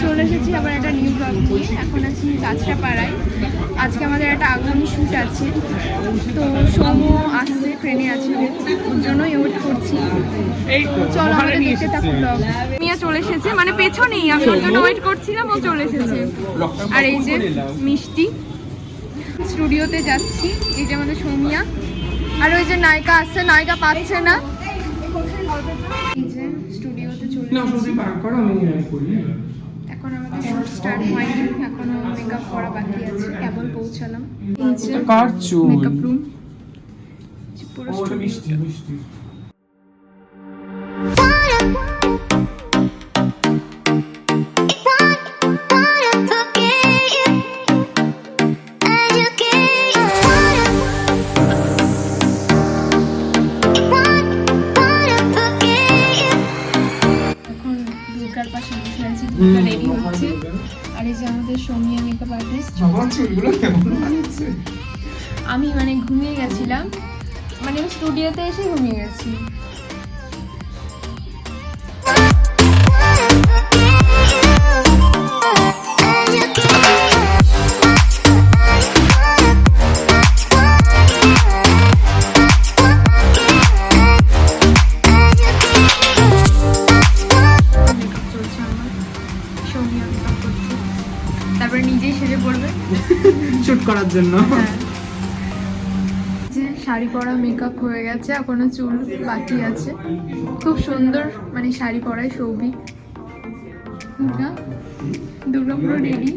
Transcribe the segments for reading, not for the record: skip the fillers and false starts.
চলে এসেছি আবার একটা নিউ ব্লগ নিয়ে। এখন আছি কাঁচরাপাড়ায়। আজকে আমাদের একটা আগমনী শ্যুট আছে, তো সৌম্য আসছে, ট্রেনে আছে, ওর জন্যই ওয়েট করছি। চলো আমাদের দেখতে থাকো ব্লগ। মিয়া চলে এসেছে, মানে পেছনেই, আমি ওর জন্য ওয়েট করছিলাম, ও চলে এসেছে। আর এই যে মিষ্টি, স্টুডিওতে যাচ্ছি। এই যে আমাদের সৌমিয়া, আর ওই যে নায়িকা আসছে, নায়িকা পাচ্ছে না। এই যে স্টুডিওতে চলে এসেছি। এখন আমাদের শুট স্টার্ট হয়নি, এখনো মেকআপ করা বাকি আছে, কেবল পৌঁছালাম। এই যে মেকআপ রুম, পুরো স্টুডিও। রেডি হচ্ছে। আর এই যে আমাদের সৌমিয়া মেকআপ আর্টিস্ট। আমি মানে ঘুমিয়ে গেছিলাম, মানে স্টুডিওতে এসে ঘুমিয়ে গেছি। তারপরে নিজেই সেজে পড়বে শুট করার জন্য। যে শাড়ি পরা মেকআপ হয়ে গেছে, এখনো চুল বাকি আছে। খুব সুন্দর মানে শাড়ি পরায় সৌভিক। দুর্গা পুরো রেডি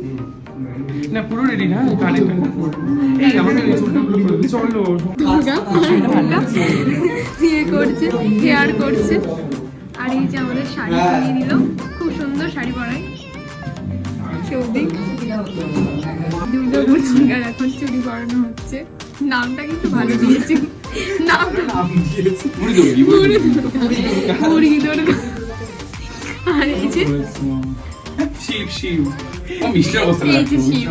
না, পুরো রেডি না, এই আমাদের চুলটা করে দিই, চলো। দুর্গা ইয়ে করছে, হেয়ার করছে। আর এই যে আমাদের শাড়ি পরিয়ে দিল, খুব সুন্দর শাড়ি পরায় সৌভিক। দুর্গাপুর দুর্গার এখন চুরি পরানো হচ্ছে। নামটা কিন্তু ভালো দিয়েছে, নামটা বুড়ি দুর্গা। আর এই যে শিব শিব, ও মিষ্টি অবস্থা এই যে শিব,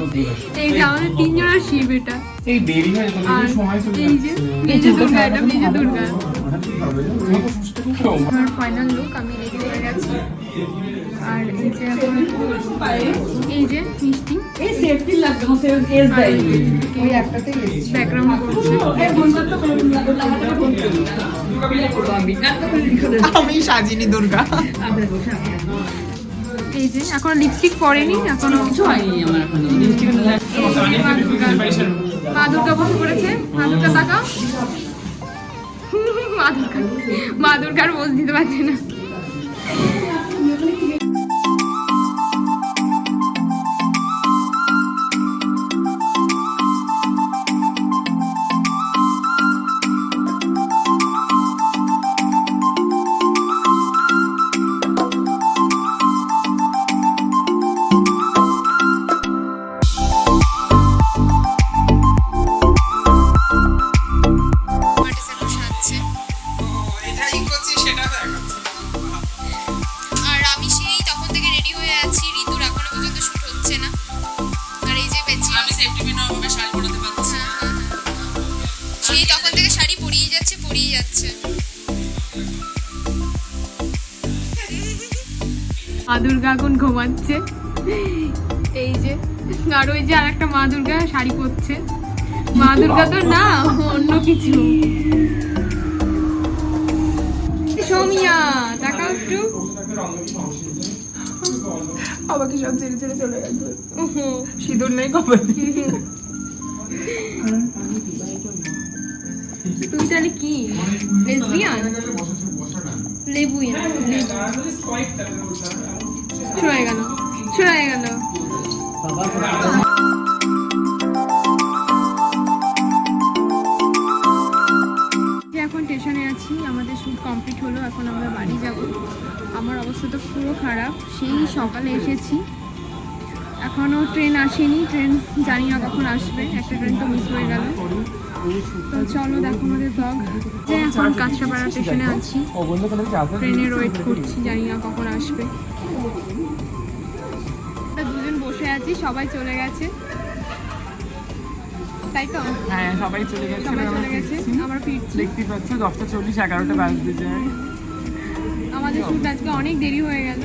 এই যে আমাদের তিনজনের শিব এটা। এই দেরি হয় তো, সময় চলে যাচ্ছে। এই যে দুর্গা, এটা মেজে দুর্গা। আমার ফাইনাল লুক, আমি রেডি হয়ে গেছি। আর এই যে এখন এই যে মিষ্টি, এই সেফটি লাগবে না, এস দেয় ওই একটাতেই এসেছে ব্যাকগ্রাউন্ড করছে। এই বন্ধুত্ব করে আমি সাজিনি দুর্গা। এই যে এখন লিপস্টিক পরেনি, এখনো কিছু হয়নি আমার এখনো লিপস্টিক। মা দুর্গা বসে পড়েছে। মা দুর্গা তাকাও, মা দুর্গার পোজ দিতে পারছে না। আর আমি সেই তখন থেকে রেডি হয়ে আছি, ঋতুর এখনো পর্যন্ত শুট হচ্ছে না। আর এই যে বেচি, আমি সেফটি পিন হবে শাড়ি পরাতে পারছি। সেই তখন থেকে শাড়ি পরিয়ে যাচ্ছে, পরিয়ে যাচ্ছে। মা দুর্গা এখন ঘুমাচ্ছে। এই যে, আর ওই যে আর একটা মা দুর্গা শাড়ি পরছে। মা দুর্গা তো না, অন্য কিছু। সৌমিয়া তাকাও একটু, আমাকে সব ছেড়ে ছেড়ে চলে গেছে। সিঁদুর নেই কবে। তুই তাহলে কি লেসবিয়ান? লেবুইয়ান, শুরু হয়ে গেল, শুরু হয়ে গেল। এখন স্টেশনে আছি, আমাদের শুট কমপ্লিট হলো, এখন আমরা বাড়ি যাব। আমার অবস্থা তো পুরো খারাপ, সেই সকালে এসেছি, এখনও ট্রেন আসেনি। ট্রেন জানি না কখন আসবে, একটা ট্রেন তো মিস হয়ে গেল। তো চলো দেখো আমাদের ব্লগ। যে এখন কাঁচরাপাড়া স্টেশনে আছি, ট্রেনের ওয়েট করছি, জানি না কখন আসবে। দুজন বসে আছি, সবাই চলে গেছে, তাই তো? হ্যাঁ, সবাই চলে গেছে, আমরা ফিরছি। দেখতে পাচ্ছ 10টা 40, 11টা বাজতে যায়। আমাদের শুট আজকে অনেক দেরি হয়ে গেল।